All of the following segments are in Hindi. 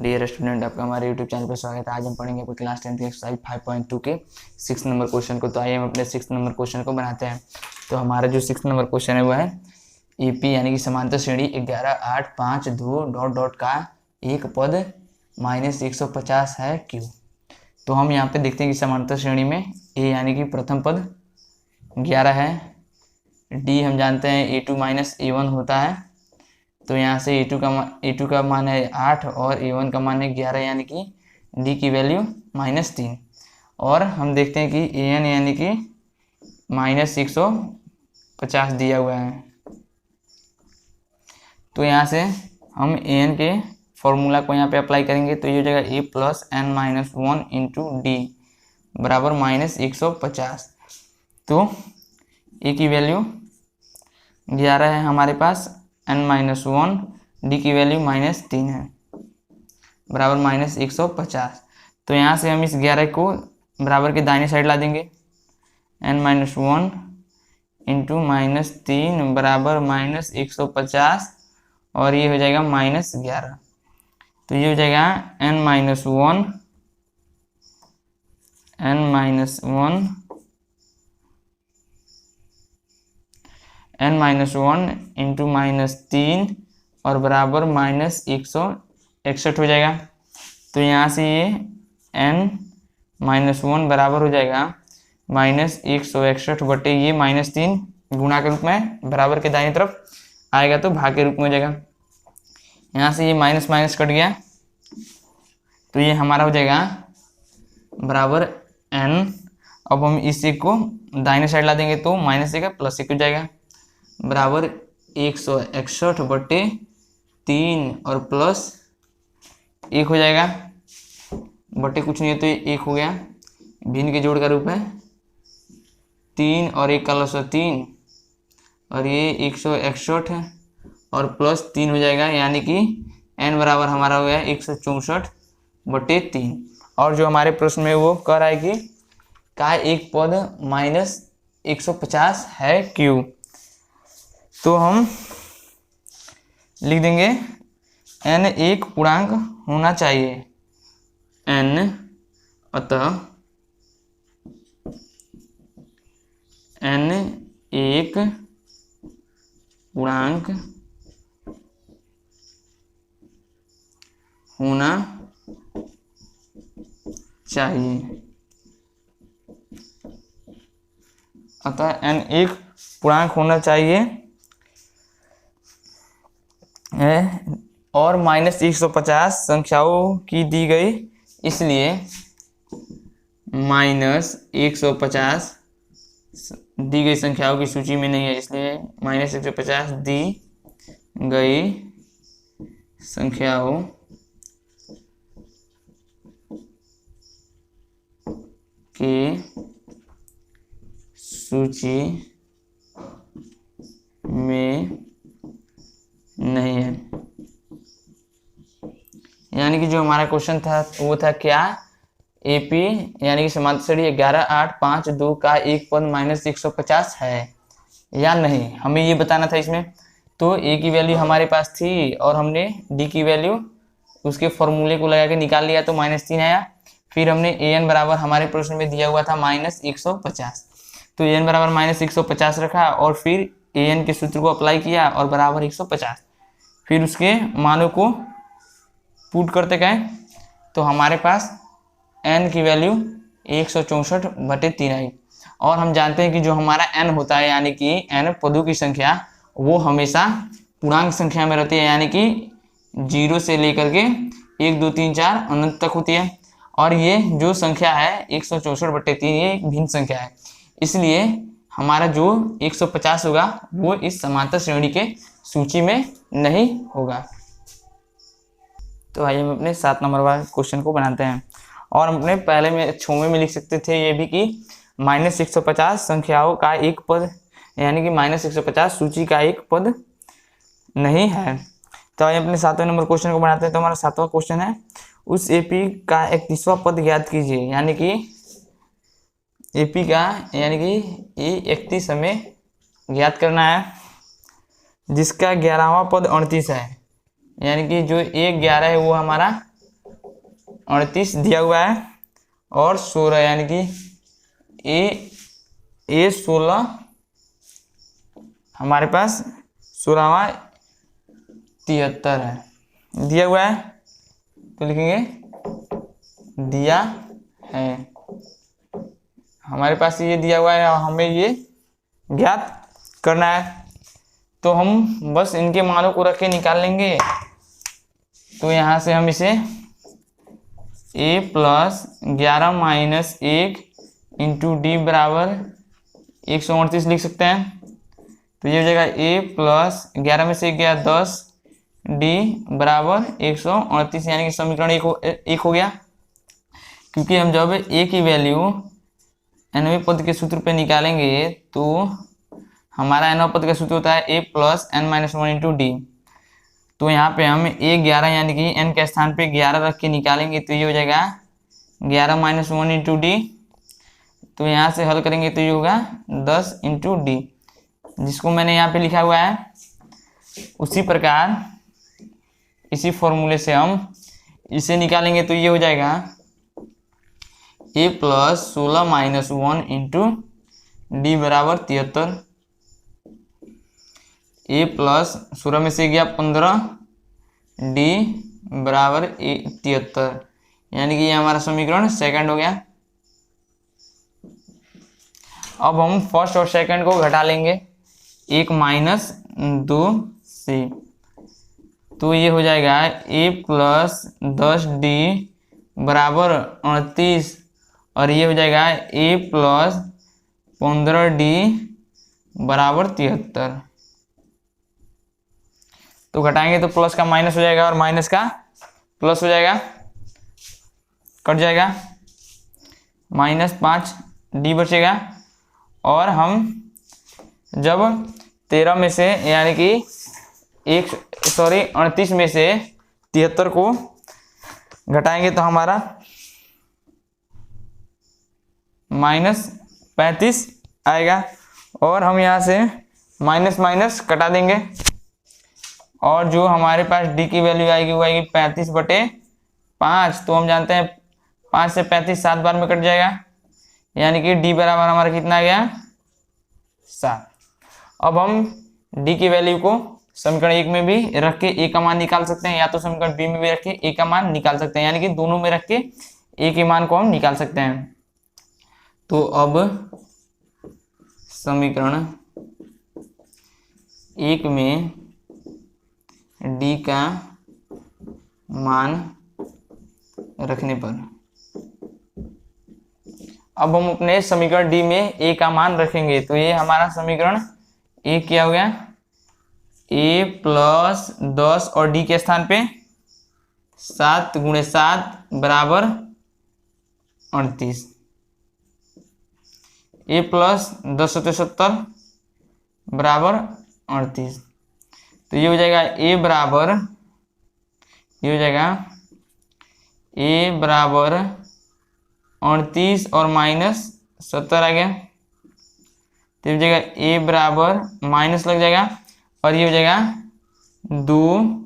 डियर स्टूडेंट, आपका हमारे यूट्यूब चैनल पर स्वागत है। आज हम पढ़ेंगे अपने क्लास 10 के एक्सरसाइज 5.2 के 6 नंबर क्वेश्चन को। तो आइए हम अपने 6 नंबर क्वेश्चन को बनाते हैं। तो हमारा जो 6 नंबर क्वेश्चन है वो है एपी यानी कि समांतर श्रेणी 11, 8, 5, 2 डॉट डॉट का एक पद -150 है क्यू। तो हम यहाँ पे देखते हैं कि समांतर श्रेणी में ए यानी कि प्रथम पद 11 है, डी हम जानते हैं A2 - A1 होता है। तो यहाँ से A2 का मान है 8 और A1 का मान है 11 यानी कि D की वैल्यू -3। और हम देखते हैं कि AN यानी कि -150 दिया हुआ है। तो यहाँ से हम AN के फॉर्मूला को यहाँ पे अप्लाई करेंगे। तो ये हो जाएगा A + n-1 इंटू D बराबर -150। तो A की वैल्यू 11 है हमारे पास, n-1, D की वैल्यू -3 है बराबर -150। तो यहाँ से हम इस 11 को बराबर के दाहिने साइड ला देंगे। n-1 इंटू -3 बराबर -150 और ये हो जाएगा -11। तो ये हो जाएगा n-1 इंटू -3 और बराबर -161 हो जाएगा। तो यहाँ से ये n-1 बराबर हो जाएगा -161 बटे ये -3 गुणा के रूप में बराबर के दाहिनी तरफ आएगा तो भाग के रूप में हो जाएगा। यहाँ से ये माइनस माइनस कट गया तो ये हमारा हो जाएगा बराबर n। अब हम इस एक को दाहिने साइड ला देंगे तो -1 का +1 हो जाएगा बराबर 161 बटे 3 और +1 हो जाएगा। बटे कुछ नहीं है तो ये 1 हो गया, भिन्न के जोड़ का रूप है 3 और 1 का लसा 3 और ये 161 और +3 हो जाएगा यानी कि n बराबर हमारा हो गया 164 बटे 3। और जो हमारे प्रश्न में वो कह रहा है कि का एक पद -150 है क्यू। तो हम लिख देंगे n एक पूर्णांक होना चाहिए, n अतः n एक पूर्णांक होना चाहिए। अतः n एक पूर्णांक होना चाहिए है और -150 संख्याओं की दी गई, इसलिए -150 दी गई संख्याओं की सूची में नहीं है, इसलिए -150 दी गई संख्याओं की सूची में नहीं है। यानी कि जो हमारा क्वेश्चन था वो था क्या, एपी यानी कि समांतर श्रेणी 11, 8, 5, 2 का एक पद -150 है या नहीं, हमें ये बताना था इसमें। तो ए की वैल्यू हमारे पास थी और हमने डी की वैल्यू उसके फॉर्मूले को लगा के निकाल लिया तो -3 आया। फिर हमने an बराबर हमारे प्रश्न में दिया हुआ था -150, तो an बराबर -150 रखा और फिर an के सूत्र को अप्लाई किया और बराबर 150। फिर उसके मानों को पुट करते गए तो हमारे पास n की वैल्यू 164 बटे 3 आई। और हम जानते हैं कि जो हमारा n होता है यानी कि n पदों की संख्या वो हमेशा पूर्णांक संख्या में रहती है, यानी कि 0 से लेकर के 1, 2, 3, 4 अनंत तक होती है। और ये जो संख्या है 164 बटे 3 ये एक भिन्न संख्या है, इसलिए हमारा जो 150 होगा वो इस समांतर श्रेणी के सूची में नहीं होगा। तो आइए हम अपने 7 नंबर वाले क्वेश्चन को बनाते हैं। और हम अपने पहले में 6वें में लिख सकते थे ये भी कि -150 संख्याओं का एक पद यानी कि -150 सूची का एक पद नहीं है। तो आइए अपने 7वें नंबर क्वेश्चन को बनाते हैं। तो हमारा 7वां क्वेश्चन है, उस एपी का 31वां पद ज्ञात कीजिए। यानी कि एपी का यानी कि ये 31 हमें ज्ञात करना है जिसका 11वां पद 38 है। यानी कि जो 1, 11 है वो हमारा 38 दिया हुआ है और 16 यानी कि ए 16 हमारे पास 16वां 73 है दिया हुआ है, तो लिखेंगे दिया है। हमारे पास ये दिया हुआ है और हमें ये ज्ञात करना है, तो हम बस इनके मानों को रख के निकाल लेंगे। तो यहाँ से हम इसे a plus 11 minus 1 into D बराबर 138 लिख सकते हैं। तो ये हो जाएगा a प्लस 11 में से 1 गया 10 डी बराबर 138 यानी कि समीकरण एक हो गया। क्योंकि हम जब a की वैल्यू nवें पद के सूत्र पे निकालेंगे तो हमारा nवां पद का सूत्र होता है a plus n minus 1 into D. तो यहाँ पे हम a11 यानी कि n के स्थान पे 11 रख के निकालेंगे, तो ये हो जाएगा 11 माइनस 1 इंटू डी। तो यहाँ से हल करेंगे तो ये होगा 10 इंटू डी, जिसको मैंने यहाँ पे लिखा हुआ है। उसी प्रकार इसी फॉर्मूले से हम इसे निकालेंगे तो ये हो जाएगा a plus 16 minus 1 into D बराबर 73। a प्लस 16 में से गया 15 डी बराबर 73 यानी कि ये हमारा समीकरण सेकंड हो गया। अब हम फर्स्ट और सेकंड को घटा लेंगे 1 माइनस 2 से, तो ये हो जाएगा a प्लस 10 डी बराबर 38 और ये हो जाएगा a प्लस 15 डी बराबर 73। तो घटाएंगे तो प्लस का माइनस हो जाएगा और माइनस का प्लस हो जाएगा, कट जाएगा, -5 डी बचेगा। और हम जब 13 में से यानी कि 38 में से 73 को घटाएंगे तो हमारा -35 आएगा और हम यहाँ से माइनस माइनस कटा देंगे और जो हमारे पास डी की वैल्यू आएगी वो आएगी 35/5। तो हम जानते हैं 5 से 35 7 बार में कट जाएगा यानी कि डी बराबर हमारा कितना आ गया 7। अब हम डी की वैल्यू को समीकरण 1 में भी रख के ए का मान निकाल सकते हैं या तो समीकरण बी में भी रख के ए का मान निकाल सकते हैं, यानी कि दोनों में रख के ए के मान को हम निकाल सकते हैं। तो अब समीकरण 1 में डी का मान रखने पर अब हम अपने समीकरण डी में ए का मान रखेंगे, तो ये हमारा समीकरण ए क्या हो गया a प्लस 10 और डी के स्थान पे 7 × 7 बराबर 38। a प्लस 10 × 70 बराबर 38। तो ये हो जाएगा a बराबर, ये हो जाएगा a बराबर 38 और -70 आ गया। तो ये हो जाएगा a बराबर माइनस लग जाएगा और ये हो जाएगा 2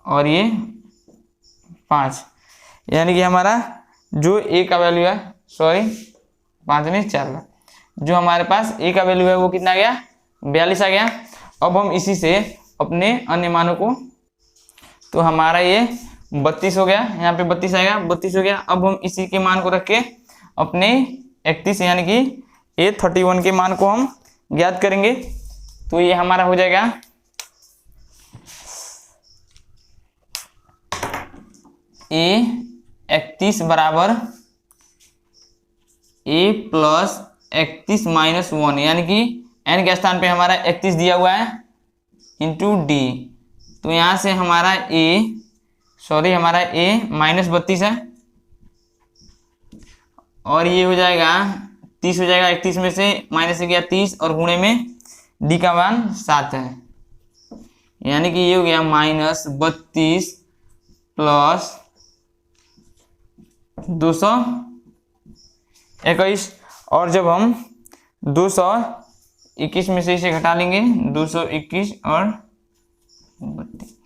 और ये 5, यानी कि हमारा जो a का वैल्यू है 5 नहीं 4 का जो हमारे पास a का वैल्यू है वो कितना आ गया 42 आ गया। अब हम इसी से अपने अन्य मानों को, तो हमारा ये 32 हो गया, यहाँ पे 32 आएगा, 32 हो गया। अब हम इसी के मान को रख के अपने 31 यानी कि A31 के मान को हम ज्ञात करेंगे। तो ये हमारा हो जाएगा A31 बराबर A प्लस 31 - 1 यानी कि n के स्थान पे हमारा 31 दिया हुआ है इंटू डी। तो यहाँ से हमारा हमारा a -32 है और ये हो जाएगा 30 हो जाएगा। 31 में से माइनस से गया 30 और गुणे में डी का मान 7 है, यानी कि ये हो गया -32 प्लस 221। और जब हम 221 में से इसे घटा लेंगे 221 और 32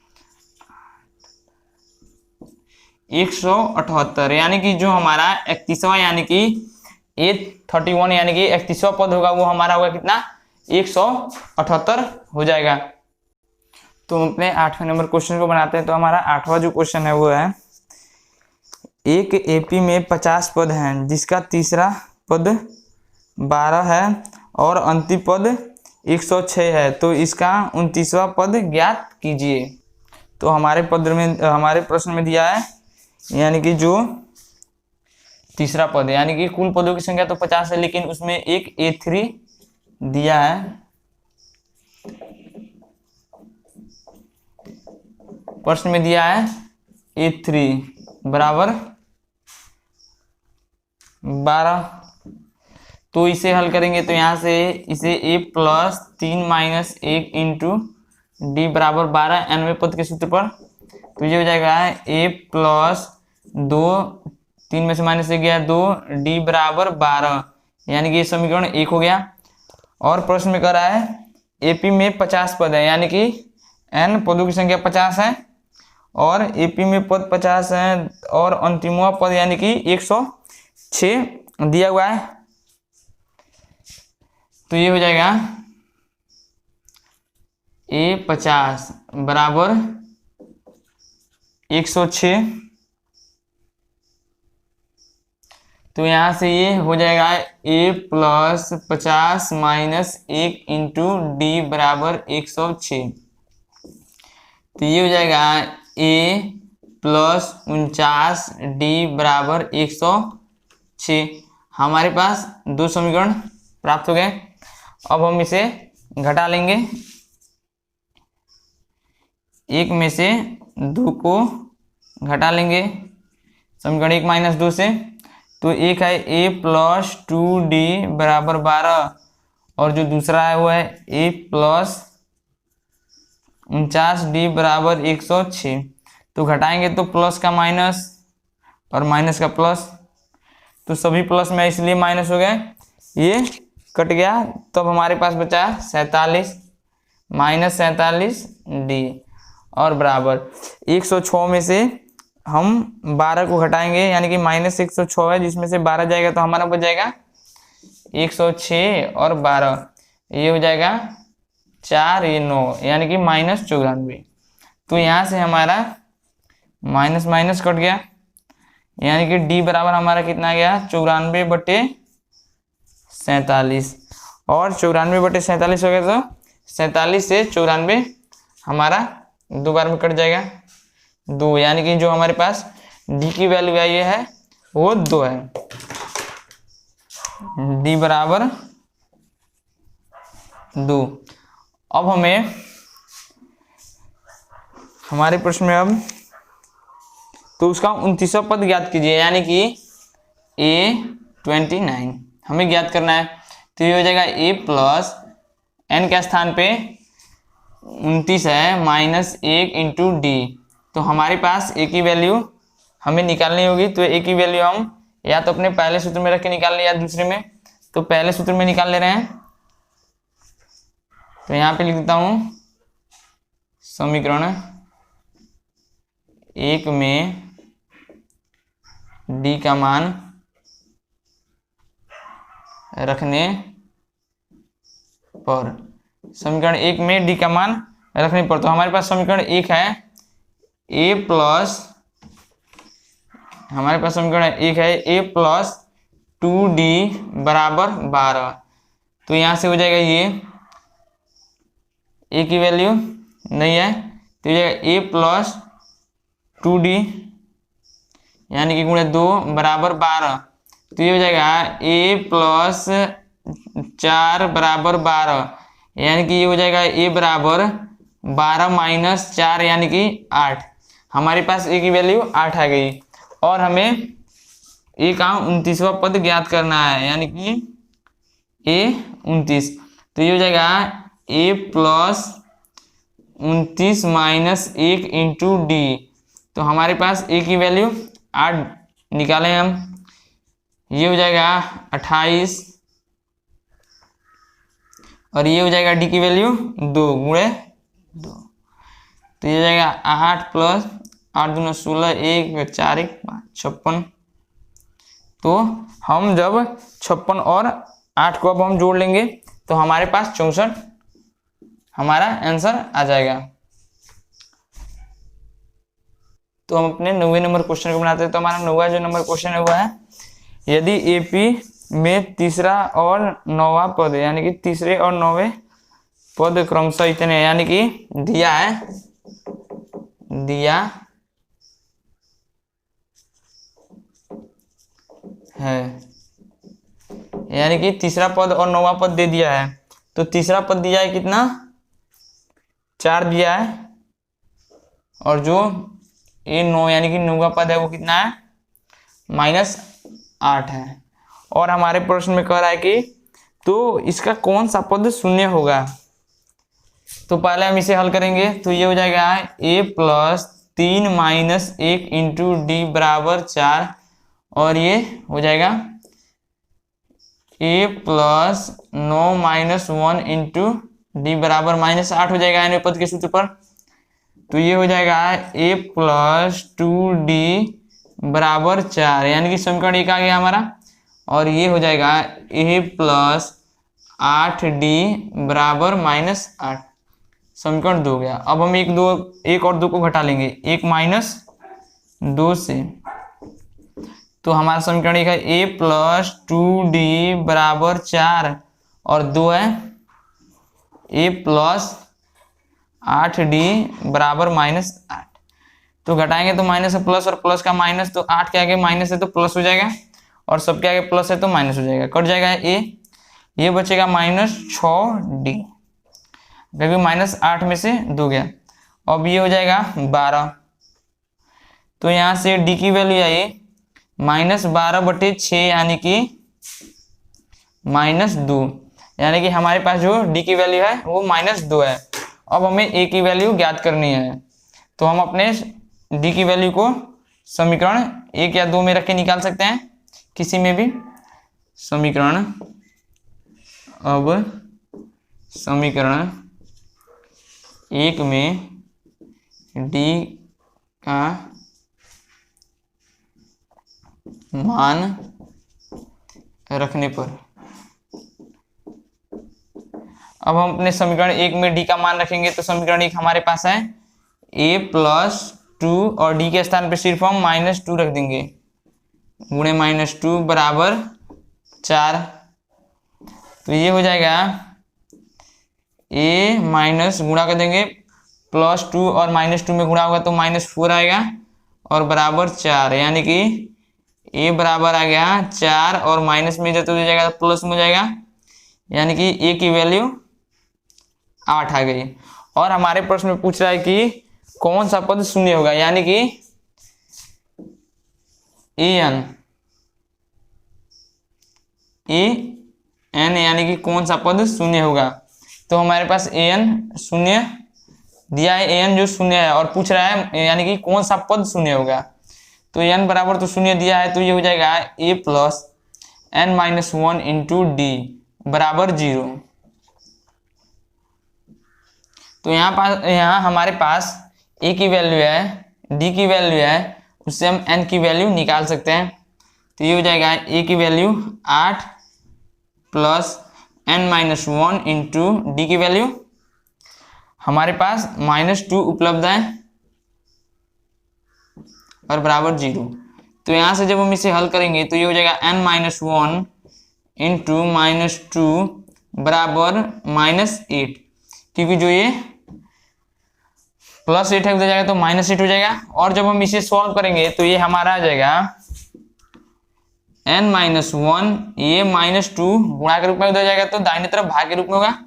178, यानी कि जो हमारा 31वां यानी कि 831 यानी कि 31वां पद होगा वो हमारा होगा कितना 178 हो जाएगा। तो हम अपने 8वें नंबर क्वेश्चन को बनाते हैं। तो हमारा 8वां जो क्वेश्चन है वो है, एक एपी में 50 पद हैं जिसका तीसरा पद 12 है और अंतिम पद 106 है, तो इसका 29वां पद ज्ञात कीजिए। तो हमारे प्रश्न में दिया है यानी कि जो तीसरा पद है यानी कि कुल पदों की संख्या तो 50 है, लेकिन उसमें एक A3 दिया है। प्रश्न में दिया है A3 बराबर 12। तो इसे हल करेंगे तो यहाँ से इसे A plus 3 minus 1 into D बराबर 12 nवें पद के सूत्र पर, तो ये हो जाएगा A प्लस 2, 3 में से माइनस 1 गया 2, डी बराबर 12, यानी कि ये समीकरण 1 हो गया। और प्रश्न में कह रहा है एपी में 50 पद है यानी कि n पदों की संख्या 50 है और एपी में पद 50 है और अंतिमवा पद यानी कि 106 दिया हुआ है। तो ये हो जाएगा A50 बराबर 106। तो यहाँ से ये हो जाएगा A plus 50 minus 1 into D बराबर 106। तो ये हो जाएगा A प्लस 49 डी बराबर 106। हमारे पास दो समीकरण प्राप्त हो गए। अब हम इसे घटा लेंगे, एक में से 2 को घटा लेंगे समीकरण 1 माइनस 2 से। तो एक है A प्लस 2D बराबर 12 और जो दूसरा है वो है A प्लस 49D बराबर 106। तो घटाएंगे तो प्लस का माइनस और माइनस का प्लस, तो सभी प्लस में इसलिए माइनस हो गए, ये कट गया। तब हमारे पास बचा 47 माइनस 47D और बराबर 106 में से हम 12 को घटाएंगे यानी कि माइनस 106 है, जिसमें से 12 जाएगा तो हमारा बच जाएगा 106 और 12, ये हो जाएगा 4, ये 9 यानी कि माइनस 94। तो यहाँ से हमारा माइनस माइनस कट गया यानी कि डी बराबर हमारा कितना आ गया 94/47 और 94/47 हो गया। तो 47 से 94 हमारा 2 बार में कट जाएगा 2, यानी कि जो हमारे पास डी की वैल्यू आई है वो 2 है। डी बराबर 2। अब हमें हमारे प्रश्न में अब तो उसका 29वां पद ज्ञात कीजिए यानी कि A29 हमें ज्ञात करना है। तो ये हो जाएगा A प्लस n के स्थान पे 29 है माइनस 1 इंटू डी। तो हमारे पास A की वैल्यू हमें निकालनी होगी। तो A की वैल्यू हम या तो अपने पहले सूत्र में रख के निकाल ले या दूसरे में, तो पहले सूत्र में निकाल ले रहे हैं। तो यहाँ पे लिख देता हूँ समीकरण 1 में D का मान रखने पर, समीकरण 1 में D का मान रखने पर, तो हमारे पास समीकरण 1 है A प्लस, हमारे पास समीकरण 1 है A प्लस 2D बराबर 12। तो यहाँ से हो जाएगा ये A की वैल्यू नहीं है तो हो जाएगा A प्लस 2D यानी कि गुणे 2 बराबर 12। तो ये हो जाएगा A प्लस 4 बराबर 12 यानी कि ये हो जाएगा A बराबर 12 माइनस 4 यानी कि 8। हमारे पास A की वैल्यू 8 आ गई और हमें A का 29वां पद ज्ञात करना है यानी कि A29। तो ये हो जाएगा A plus 29 minus 1 into D. तो हमारे पास A की वैल्यू 8 निकालें हम, ये हो जाएगा 28 और ये हो जाएगा डी की वैल्यू 2 गुणे 2। तो ये हो जाएगा 8 प्लस 8 दूना 16, 1 4 1 5 56। तो हम जब 56 और 8 को अब हम जोड़ लेंगे तो हमारे पास 64 हमारा आंसर आ जाएगा। तो हम अपने 9वें नंबर क्वेश्चन को बनाते हैं। तो हमारा 9वां जो नंबर क्वेश्चन है वह है, यदि एपी में तीसरा और 9वां पद यानी कि तीसरे और 9वें पद क्रमशः इतने यानी कि दिया है यानी कि तीसरा पद और 9वां पद दे दिया है। तो तीसरा पद दिया है कितना, 4 दिया है, और जो ये 9 यानी कि 9वां पद है वो कितना है, -8 है। और हमारे प्रश्न में कह रहा है कि तो इसका कौन सा पद शून्य होगा। तो पहले हम इसे हल करेंगे। तो ये हो जाएगा a + 3 - 1 × d = 4, और ये हो जाएगा a + 9 - 1 × d = -8 हो जाएगा यानी पद के सूत्र पर। तो ये हो जाएगा a + 2d = 4 यानी कि समीकरण 1 आ गया हमारा। और ये हो जाएगा a + 8d = -8, समीकरण 2 गया। अब हम 1 और 2 को घटा लेंगे, 1 - 2 से। तो हमारा समीकरण 1 है a + 2d = 4 और 2 है a + 8d = -8। तो घटाएंगे तो माइनस है प्लस, और प्लस का माइनस, तो 8 के आगे माइनस है तो प्लस हो जाएगा, और सबके आगे प्लस है तो माइनस हो जाएगा, कट जाएगा ये बचेगा -6d, क्योंकि -8 में से 2 गया। अब ये हो जाएगा 12। तो यहाँ से d की वैल्यू आई -12/6 यानी कि -2, यानी कि हमारे पास जो d की वैल्यू है वो -2 है। अब हमें a की वैल्यू ज्ञात करनी है। तो हम अपने d की वैल्यू को समीकरण 1 या 2 में रख के निकाल सकते हैं, किसी में भी। समीकरण 1 में d का मान रखने पर, अब हम अपने समीकरण 1 में d का मान रखेंगे। तो समीकरण 1 हमारे पास है a + 2 और d के स्थान पर सिर्फ हम -2 रख देंगे, गुणे -2 = 4। तो ये हो जाएगा a माइनस गुणा कर देंगे, +2 और -2 में गुणा होगा तो -4 आएगा, और बराबर 4, यानी कि a बराबर आ गया 4, और माइनस में जब हो जाएगा तो प्लस में हो जाएगा, यानी कि a की वैल्यू 8 आ गई। और हमारे प्रश्न में पूछ रहा है कि कौन सा पद शून्य होगा, यानी कि an यानी कि कौन सा पद शून्य होगा। तो हमारे पास an शून्य दिया है, an जो शून्य है, और पूछ रहा है यानी कि कौन सा पद शून्य होगा। तो n बराबर तो शून्य दिया है, तो ये हो जाएगा a + n - 1 × d = 0। तो यहाँ हमारे पास a की वैल्यू है, d की वैल्यू है, उससे हम n की वैल्यू निकाल सकते हैं। तो ये हो जाएगा a की वैल्यू 8 + n - 1 × d की वैल्यू हमारे पास -2 उपलब्ध है, और बराबर 0। तो यहाँ से जब हम इसे हल करेंगे तो ये हो जाएगा n - 1 × -2 बराबर -8, क्योंकि जो ये +8 है उधर जाएगा तो -8 हो जाएगा। और जब हम इसे सॉल्व करेंगे तो ये हमारा आ जाएगा n - 1, ये -2 गुणा के रूप में उधर जाएगा तो दाहिने तरफ भाग के रूप में होगा,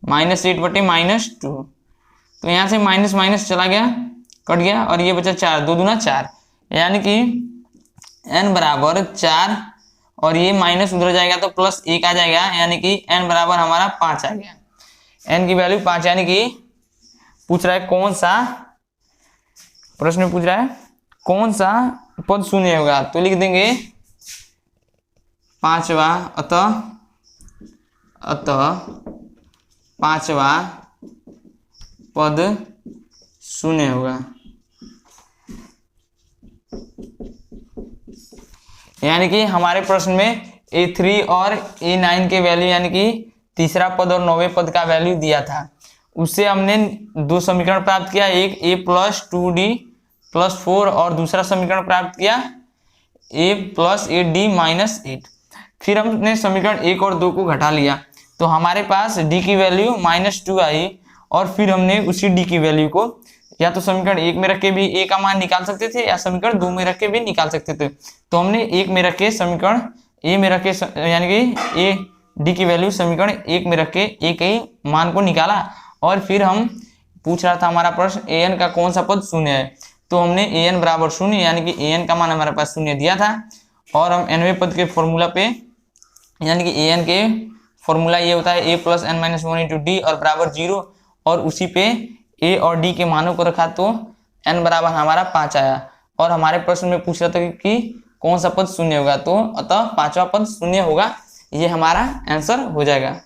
-8/-2। तो यहाँ से माइनस माइनस चला गया, कट गया, और ये बचा 4, 2 दूना 4, यानी कि n बराबर 4, और ये माइनस उधर जाएगा तो +1 आ जाएगा, यानी कि n बराबर हमारा 5 आ गया। n की वैल्यू 5, यानी कि पूछ रहा है कौन सा, प्रश्न में पूछ रहा है कौन सा पद शून्य होगा। तो लिख देंगे 5वां, अतः 5वां पद शून्य होगा। यानी कि हमारे प्रश्न में A3 और A9 के वैल्यू यानी कि तीसरा पद और 9वें पद का वैल्यू दिया था, उससे हमने दो समीकरण प्राप्त किया, एक A प्लस 2D प्लस 4 और दूसरा समीकरण प्राप्त किया A प्लस 8D माइनस 8। फिर हमने समीकरण 1 और 2 को घटा लिया तो हमारे पास D की वैल्यू -2 आई, और फिर हमने उसी D की वैल्यू को या तो समीकरण 1 में रख के भी A का मान निकाल सकते थे या समीकरण 2 में रख के भी निकाल सकते थे। तो हमने 1 में रख के समीकरण A में रख के यानी कि A D की वैल्यू समीकरण 1 में रख के A के मान को निकाला, और फिर हम पूछ रहा था हमारा प्रश्न an का कौन सा पद शून्य है, तो हमने an बराबर 0 यानी कि an का मान हमारे पास 0 दिया था, और हम nवें पद के फॉर्मूला पे यानी कि an के फॉर्मूला ये होता है a plus n minus 1 into D और बराबर 0, और उसी पे a और d के मानों को रखा तो n बराबर हमारा 5 आया। और हमारे प्रश्न में पूछ रहा था कि कौन सा पद शून्य होगा, तो अतः 5वां पद शून्य होगा, ये हमारा आंसर हो जाएगा।